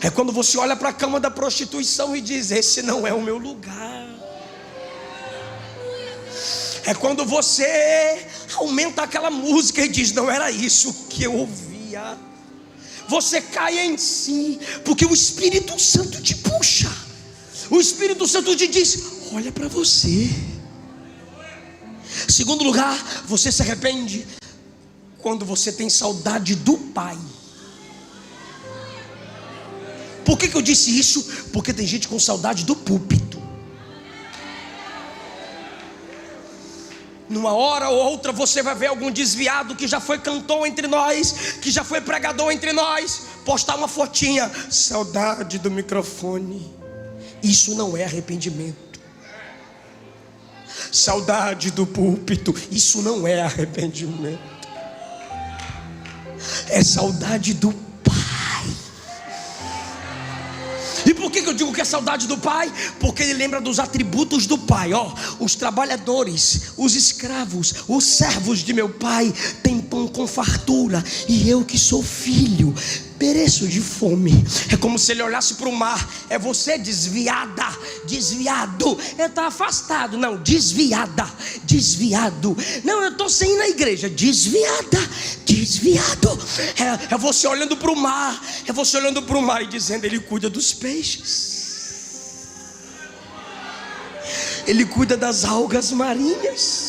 É quando você olha para a cama da prostituição e diz: esse não é o meu lugar. É quando você aumenta aquela música e diz: não era isso que eu ouvia. Você cai em si, porque o Espírito Santo te puxa. O Espírito Santo te diz: olha para você. Segundo lugar, você se arrepende quando você tem saudade do Pai. Por que eu disse isso? Porque tem gente com saudade do púlpito. Numa hora ou outra você vai ver algum desviado que já foi cantor entre nós, que já foi pregador entre nós, postar uma fotinha: saudade do microfone. Isso não é arrependimento. Saudade do púlpito. Isso não é arrependimento. É saudade do Pai. E por que eu digo que é saudade do Pai? Porque ele lembra dos atributos do Pai. Os trabalhadores, os escravos, os servos de meu Pai têm pão com fartura, e eu que sou filho pereço de fome. É como se ele olhasse para o mar: é você desviada, desviado. Ele está afastado. Não, desviada, desviado. Não, eu estou sem ir na igreja. Desviada, desviado. É você olhando para o mar. É você olhando para o mar e dizendo: ele cuida dos peixes, ele cuida das algas marinhas.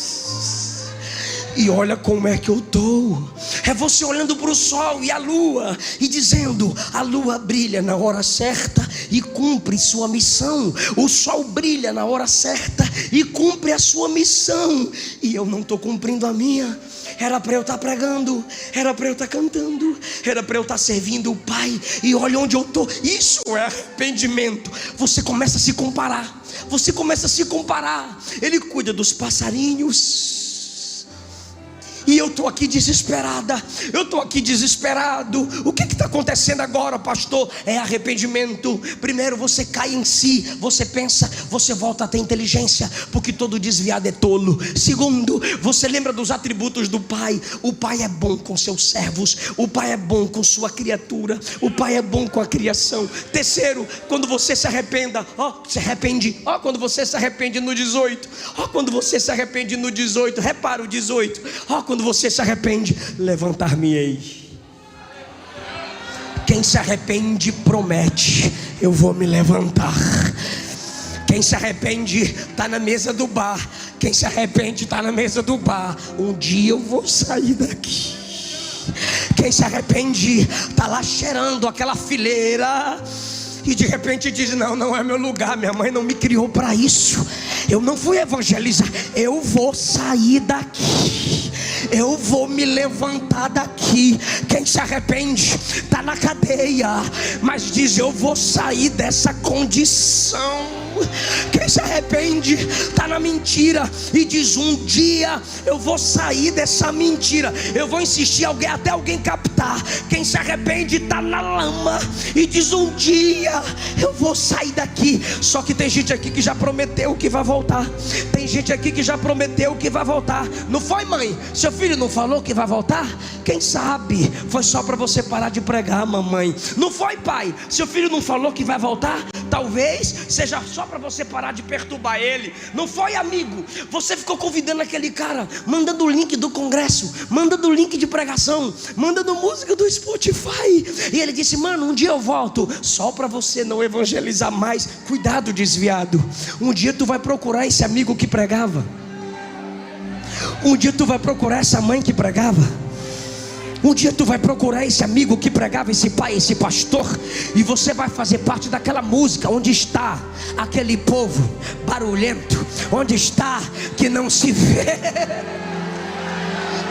E olha como é que eu estou. É você olhando para o sol e a lua e dizendo: a lua brilha na hora certa e cumpre sua missão. O sol brilha na hora certa e cumpre a sua missão. E eu não estou cumprindo a minha. Era para eu estar pregando, era para eu estar cantando, era para eu estar servindo o Pai. E olha onde eu estou. Isso é arrependimento. Você começa a se comparar. Você começa a se comparar. Ele cuida dos passarinhos, e eu estou aqui desesperada, eu estou aqui desesperado. O que está acontecendo agora, pastor? É arrependimento. Primeiro, você cai em si, você pensa, você volta a ter inteligência, porque todo desviado é tolo. Segundo, você lembra dos atributos do Pai. O Pai é bom com seus servos, o Pai é bom com sua criatura, o Pai é bom com a criação. Terceiro, quando você se arrependa, quando você se arrepende no 18, quando você se arrepende no 18, repara o 18, quando você se arrepende, levantar-me-ei. Quem se arrepende promete: eu vou me levantar. Quem se arrepende está na mesa do bar. Quem se arrepende está na mesa do bar: um dia eu vou sair daqui. Quem se arrepende está lá cheirando aquela fileira e de repente diz: não é meu lugar, minha mãe não me criou para isso, eu não fui evangelizar, eu vou sair daqui, eu vou me levantar daqui. Quem se arrepende está na cadeia, mas diz: eu vou sair dessa condição. Quem se arrepende está na mentira e diz: um dia eu vou sair dessa mentira, eu vou insistir até alguém captar. Quem se arrepende está na lama e diz: um dia eu vou sair daqui. Só que tem gente aqui que já prometeu que vai voltar. Tem gente aqui que já prometeu que vai voltar. Não foi, mãe? Seu filho não falou que vai voltar? Quem sabe foi só para você parar de pregar, mamãe. Não foi, pai? Seu filho não falou que vai voltar? Talvez seja só para você parar de perturbar ele. Não foi, amigo? Você ficou convidando aquele cara, mandando o link do congresso, mandando o link de pregação, mandando música do Spotify, e ele disse: mano, um dia eu volto. Só para você não evangelizar mais. Cuidado, desviado. Um dia tu vai procurar esse amigo que pregava. Um dia tu vai procurar essa mãe que pregava. Um dia tu vai procurar esse amigo que pregava, esse pai, esse pastor, e você vai fazer parte daquela música. Onde está aquele povo barulhento? Onde está que não se vê?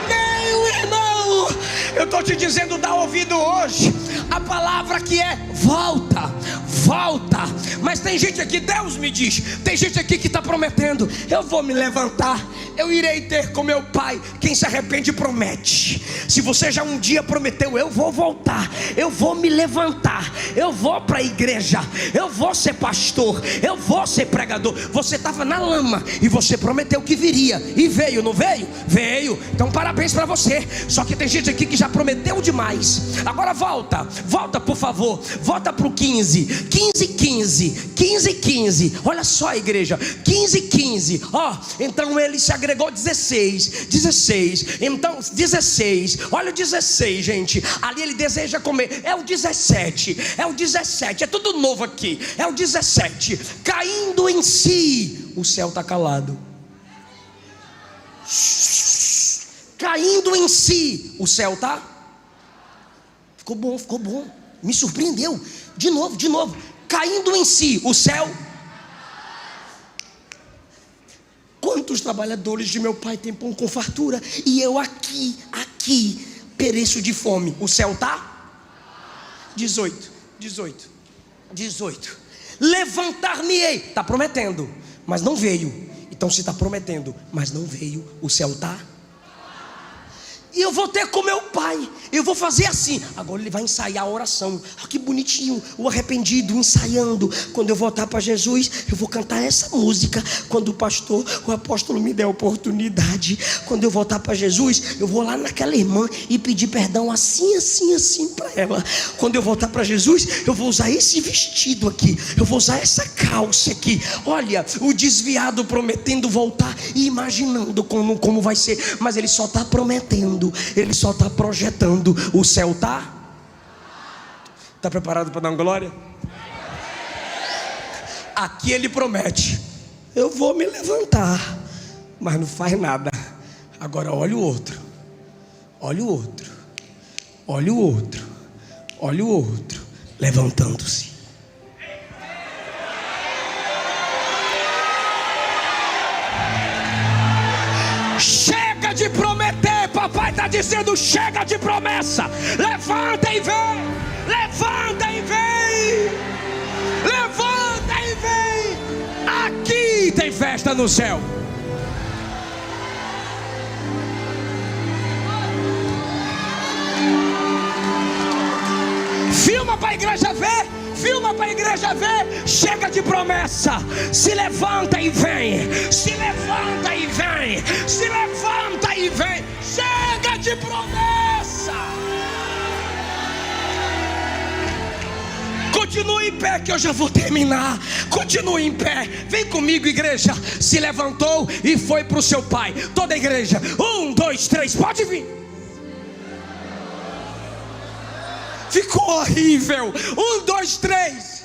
Meu irmão, eu estou te dizendo, dá ouvido hoje a palavra que é volta, volta. Mas tem gente aqui, Deus me diz, tem gente aqui que está prometendo: eu vou me levantar, eu irei ter com meu pai. Quem se arrepende promete. Se você já um dia prometeu: eu vou voltar, eu vou me levantar, eu vou para a igreja, eu vou ser pastor, eu vou ser pregador. Você estava na lama e você prometeu que viria, e veio, não veio? Veio. Então parabéns para você. Só que tem gente aqui que já prometeu demais. Agora volta, volta por favor, volta para o 15, 15, 15, 15, 15. Olha só, igreja, 15, 15. Ó, então ele se agregou 16, 16. Então 16, olha o 16, gente. Ali ele deseja comer. É o 17, é o 17. É tudo novo aqui. É o 17. Caindo em si, o céu está calado. Caindo em si, o céu está. Ficou bom, ficou bom. Me surpreendeu. De novo, de novo. Caindo em si, o céu. Quantos trabalhadores de meu pai têm pão com fartura, e eu aqui pereço de fome? O céu está 18, 18, 18. Levantar-me-ei. Está prometendo, mas não veio. Então se está prometendo, mas não veio, o céu está. E eu vou ter com meu pai. Eu vou fazer assim. Agora ele vai ensaiar a oração. Ah, que bonitinho, o arrependido ensaiando. Quando eu voltar para Jesus, eu vou cantar essa música. Quando o apóstolo me der a oportunidade. Quando eu voltar para Jesus, eu vou lá naquela irmã e pedir perdão assim, assim, assim para ela. Quando eu voltar para Jesus, eu vou usar esse vestido aqui, eu vou usar essa calça aqui. Olha, o desviado prometendo voltar e imaginando como vai ser. Mas ele só está prometendo, ele só está projetando. O céu está preparado para dar uma glória? Aqui ele promete: eu vou me levantar, mas não faz nada. Agora olha o outro, olha o outro, olha o outro, olha o outro, levantando-se. Chega de prometer, papai está dizendo: chega de promessa. Levanta e vem, levanta e vem, levanta e vem. Aqui tem festa no céu. Filma para a igreja ver, filma para a igreja ver. Chega de promessa. Se levanta e vem, se levanta e vem, se levanta e vem. Chega de promessa. Continue em pé que eu já vou terminar. Continue em pé. Vem comigo, igreja. Se levantou e foi para o seu pai. Toda a igreja. 1, 2, 3, pode vir. Ficou horrível. 1, 2, 3.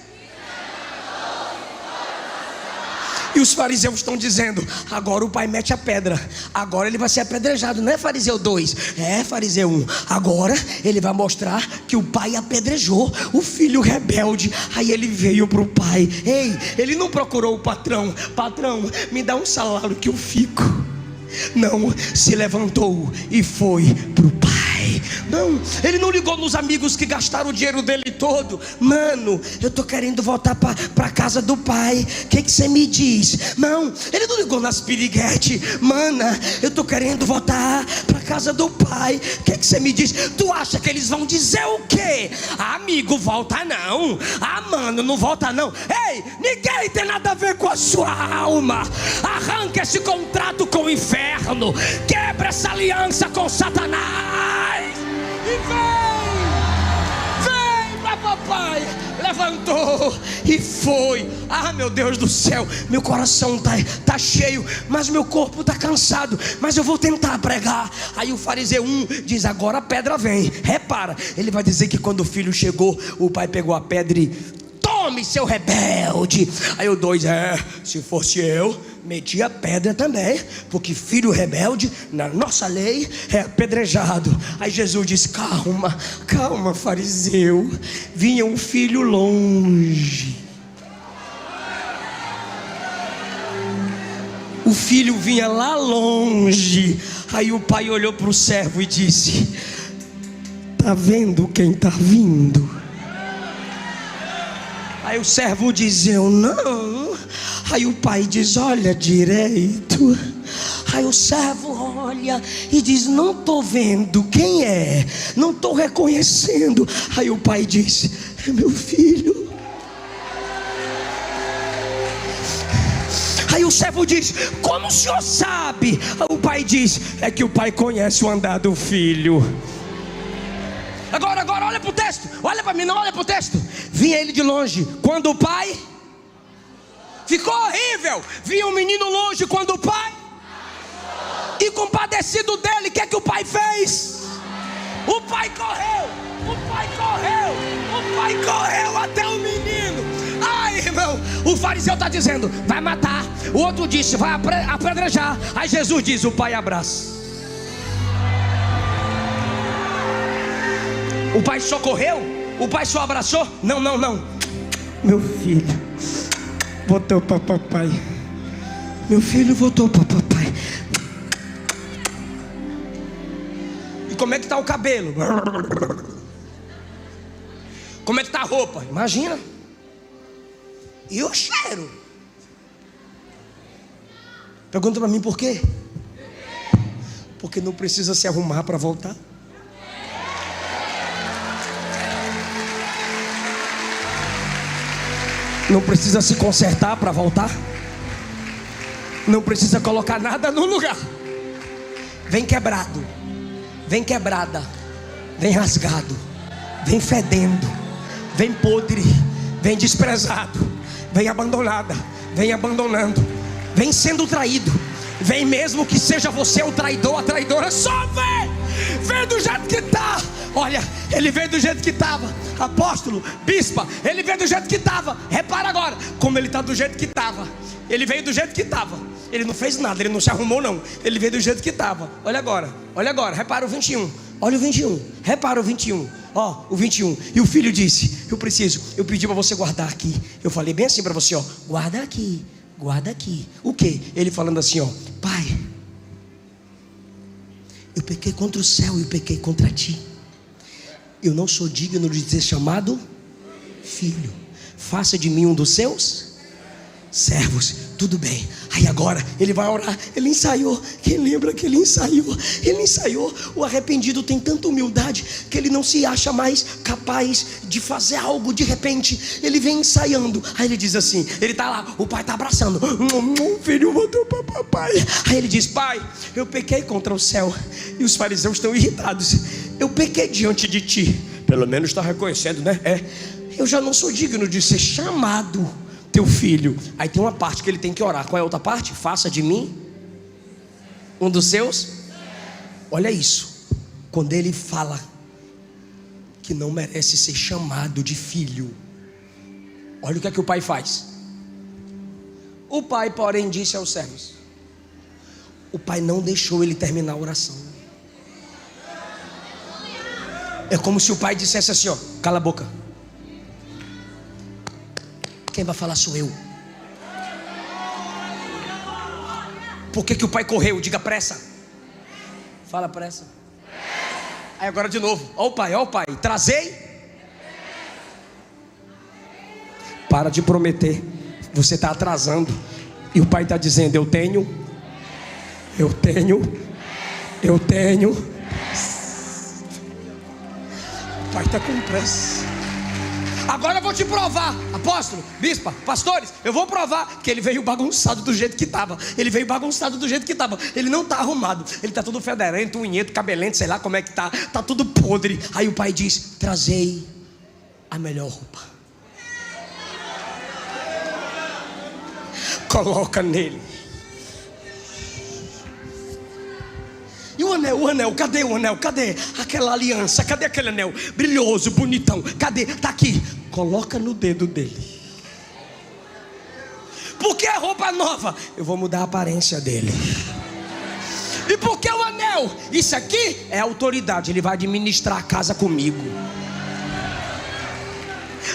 E os fariseus estão dizendo: agora o pai mete a pedra, agora ele vai ser apedrejado. Não é fariseu 2, é fariseu 1. Agora ele vai mostrar que o pai apedrejou o filho rebelde. Aí ele veio para o pai. Ei, ele não procurou o patrão: patrão, me dá um salário que eu fico. Não, se levantou e foi para o pai. Não, ele não ligou nos amigos que gastaram o dinheiro dele todo. Mano, eu tô querendo voltar para casa do pai, o que você me diz? Não, ele não ligou nas piriguete. Mana, eu tô querendo voltar para casa do pai, o que você me diz? Tu acha que eles vão dizer o quê? Amigo, volta não. Mano, não volta não. Ei, ninguém tem nada a ver com a sua alma. Arranca esse contrato com o inferno, quebra essa aliança com Satanás e vem para papai. Levantou e foi. Meu Deus do céu, meu coração tá cheio, mas meu corpo tá cansado, mas eu vou tentar pregar. Aí o fariseu 1 diz: agora a pedra vem. Repara, ele vai dizer que quando o filho chegou, o pai pegou a pedra e Tome, seu rebelde. Aí o 2, se fosse eu, metia pedra também, porque filho rebelde, na nossa lei, é apedrejado. Aí Jesus diz: calma, calma, fariseu. Vinha um filho longe. O filho vinha lá longe. Aí o pai olhou para o servo e disse: tá vendo quem está vindo? Aí o servo diz: eu não. Aí o pai diz: olha direito. Aí o servo olha e diz: não estou vendo quem é, não estou reconhecendo. Aí o pai diz: é meu filho. Aí o servo diz: como o senhor sabe? Aí o pai diz: é que o pai conhece o andar do filho. Agora olha para o texto. Olha para mim, não olha para o texto. Vinha ele de longe quando o pai... Ficou horrível. Vinha um menino longe quando o pai... E compadecido dele, o que é que o pai fez? O pai correu. O pai correu. O pai correu até o menino. Ai, irmão, o fariseu está dizendo: vai matar. O outro disse: vai apedrejar. Aí Jesus diz: o pai abraça. O pai só correu? O pai só abraçou? Não. Meu filho voltou para papai. Meu filho voltou para papai. E como é que está o cabelo? Como é que está a roupa? Imagina. E o cheiro? Pergunta para mim por quê? Porque não precisa se arrumar para voltar. Não precisa se consertar para voltar. Não precisa colocar nada no lugar. Vem quebrado, vem quebrada, vem rasgado, vem fedendo, vem podre, vem desprezado, vem abandonada, vem abandonando, vem sendo traído. Vem mesmo que seja você o traidor, a traidora. Só vem do jeito que está. Olha, ele veio do jeito que estava. Apóstolo, bispa, ele veio do jeito que estava. Repara agora como ele está do jeito que estava. Ele veio do jeito que estava. Ele não fez nada, ele não se arrumou não. Ele veio do jeito que estava. Olha agora, repara o 21. Olha o 21, repara o 21. Ó, o 21. E o filho disse: eu pedi para você guardar aqui. Eu falei bem assim para você, ó: guarda aqui, guarda aqui. O que? Ele falando assim, ó: pai, eu pequei contra o céu e eu pequei contra ti. Eu não sou digno de ser chamado filho. Faça de mim um dos seus servos. Tudo bem. Aí agora ele vai orar. Ele ensaiou. Quem lembra que ele ensaiou? Ele ensaiou. O arrependido tem tanta humildade que ele não se acha mais capaz de fazer algo de repente. Ele vem ensaiando. Aí ele diz assim, ele está lá, o pai está abraçando. O filho voltou para papai. Aí ele diz: pai, eu pequei contra o céu. E os fariseus estão irritados. Eu pequei diante de ti. Pelo menos está reconhecendo, né? Eu já não sou digno de ser chamado teu filho. Aí tem uma parte que ele tem que orar. Qual é a outra parte? Faça de mim um dos seus. Olha isso. Quando ele fala que não merece ser chamado de filho, olha o que é que o pai faz. O pai, porém, disse aos servos. O pai não deixou ele terminar a oração. É como se o pai dissesse assim, ó: cala a boca. Quem vai falar sou eu. Por que o pai correu? Diga pressa. Fala pressa. Aí agora de novo. Ó o pai. Trazei. Para de prometer. Você está atrasando. E o pai está dizendo: eu tenho. O pai está com pressa. Agora eu vou te provar, apóstolo, bispa, pastores, eu vou provar que ele veio bagunçado do jeito que estava. Ele veio bagunçado do jeito que estava. Ele não está arrumado. Ele está todo federento, unhento, cabelento, sei lá como é que está. Está tudo podre. Aí o pai diz: trazei a melhor roupa. Coloca nele. E o anel, cadê o anel? Cadê aquela aliança? Cadê aquele anel brilhoso, bonitão? Cadê? Está aqui. Coloca no dedo dele. Por que a roupa nova? Eu vou mudar a aparência dele. E por que o anel? Isso aqui é autoridade, ele vai administrar a casa comigo.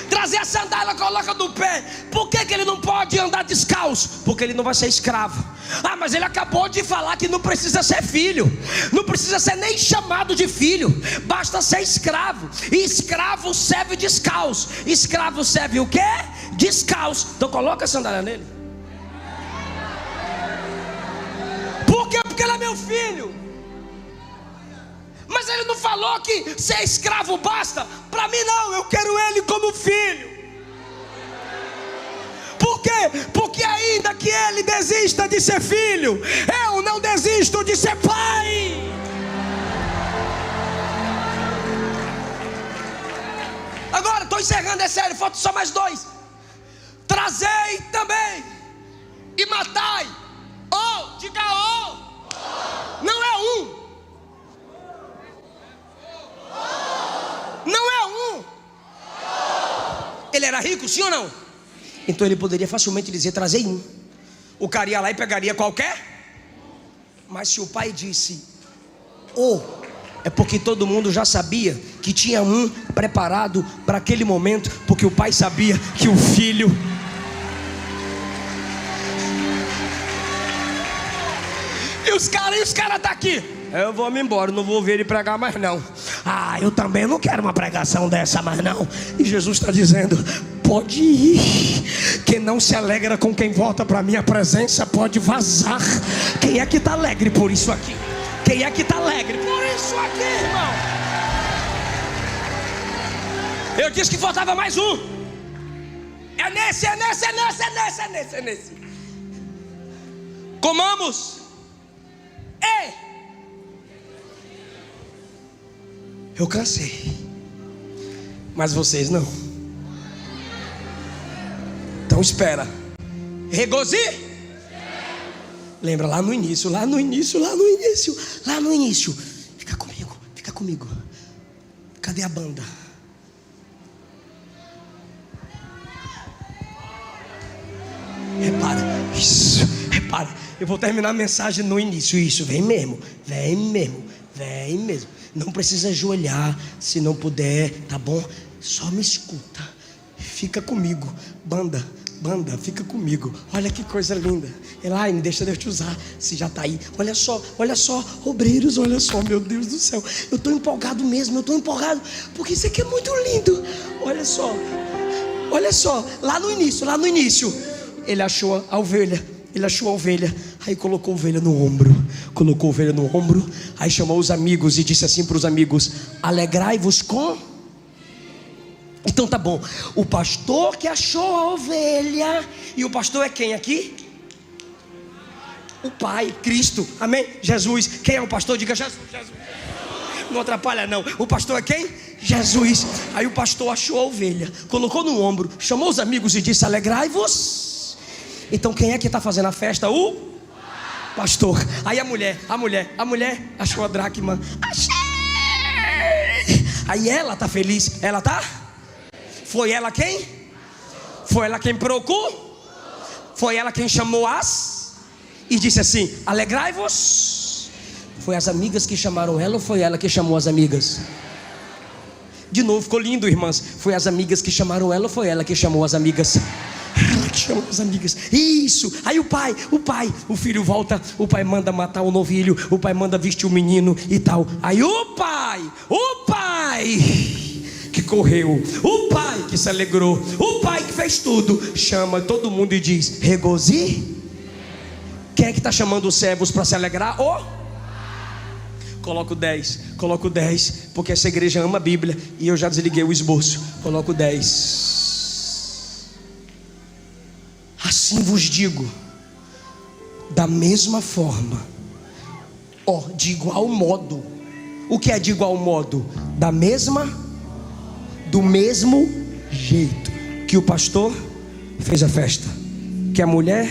Trazer a sandália, coloca no pé. Por que ele não pode andar descalço? Porque ele não vai ser escravo. Ah, mas ele acabou de falar que não precisa ser filho. Não precisa ser nem chamado de filho. Basta ser escravo. E escravo serve descalço. Escravo serve o quê? Descalço. Então coloca a sandália nele. Por quê? Porque ele é meu filho. Mas ele não falou que ser escravo basta? Para mim não, eu quero ele como filho. Por quê? Porque ainda que ele desista de ser filho, eu não desisto de ser pai. Agora, estou encerrando, é sério, falta só mais 2. Trazei também e matai. Diga não é um. Não é um. Ele era rico, sim ou não? Então ele poderia facilmente dizer: trazei um. O cara ia lá e pegaria qualquer. Mas se o pai disse é porque todo mundo já sabia que tinha um preparado para aquele momento, porque o pai sabia que o filho... E os caras tá aqui. Eu vou me embora, não vou ouvir ele pregar mais não. Eu também não quero uma pregação dessa mais não. E Jesus está dizendo: pode ir. Quem não se alegra com quem volta para a minha presença pode vazar. Quem é que está alegre por isso aqui? Quem é que está alegre por isso aqui, irmão? Eu disse que faltava mais um. É nesse. Comamos. Eu cansei, mas vocês não. Então espera. Regozije. Lembra lá no início. Fica comigo. Cadê a banda? Repara. Eu vou terminar a mensagem no início. Isso, vem mesmo. Não precisa ajoelhar, se não puder, tá bom? Só me escuta. Fica comigo. Banda, fica comigo. Olha que coisa linda. Elaine, deixa Deus te usar. Se já tá aí. Olha só, obreiros, olha só, meu Deus do céu. Eu tô empolgado mesmo, porque isso aqui é muito lindo. Olha só, lá no início, ele achou a ovelha. Aí colocou a ovelha no ombro. Aí chamou os amigos e disse assim para os amigos: alegrai-vos com... Então tá bom. O pastor que achou a ovelha. E o pastor é quem aqui? O Pai, Cristo, amém? Jesus. Quem é o pastor? Diga Jesus. Não atrapalha não. O pastor é quem? Jesus. Aí o pastor achou a ovelha, colocou no ombro, chamou os amigos e disse: alegrai-vos. Então quem é que está fazendo a festa? O pastor. Aí a mulher achou a dracma. Achei. Aí ela está feliz. Ela está? Foi ela quem? Foi ela quem procurou? Foi ela quem chamou e disse assim: alegrai-vos. Foi as amigas que chamaram ela ou foi ela que chamou as amigas? De novo, ficou lindo, irmãs. Foi as amigas que chamaram ela ou foi ela que chamou as amigas? Ela que chamou as amigas. Isso. Aí o filho volta. O pai manda matar o novilho. O pai manda vestir o menino e tal. Aí o pai que correu, o pai que se alegrou, o pai que fez tudo, chama todo mundo e diz: regozije. Quem é que está chamando os servos para se alegrar? Coloco 10, porque essa igreja ama a Bíblia e eu já desliguei o esboço. Coloco 10. Assim vos digo, da mesma forma, de igual modo. O que é de igual modo? Do mesmo jeito que o pastor fez a festa, que a mulher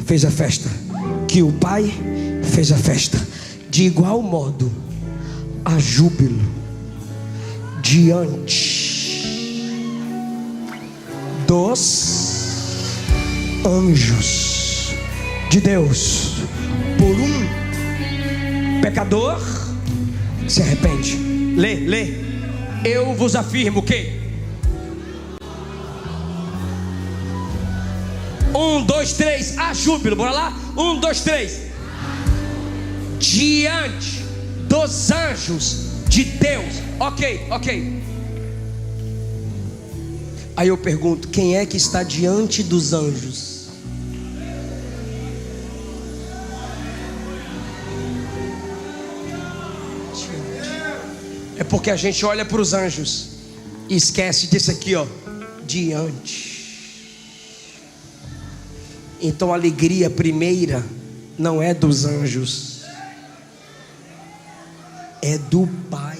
fez a festa, que o pai fez a festa. De igual modo, há júbilo diante dos anjos de Deus por um pecador que se arrepende. Lê. Eu vos afirmo que 1, 2, 3, há júbilo. Bora lá? 1, 2, 3. Diante dos anjos de Deus. Ok. Aí eu pergunto: quem é que está diante dos anjos? É porque a gente olha para os anjos e esquece disso aqui, ó, diante. Então a alegria primeira não é dos anjos, é do Pai.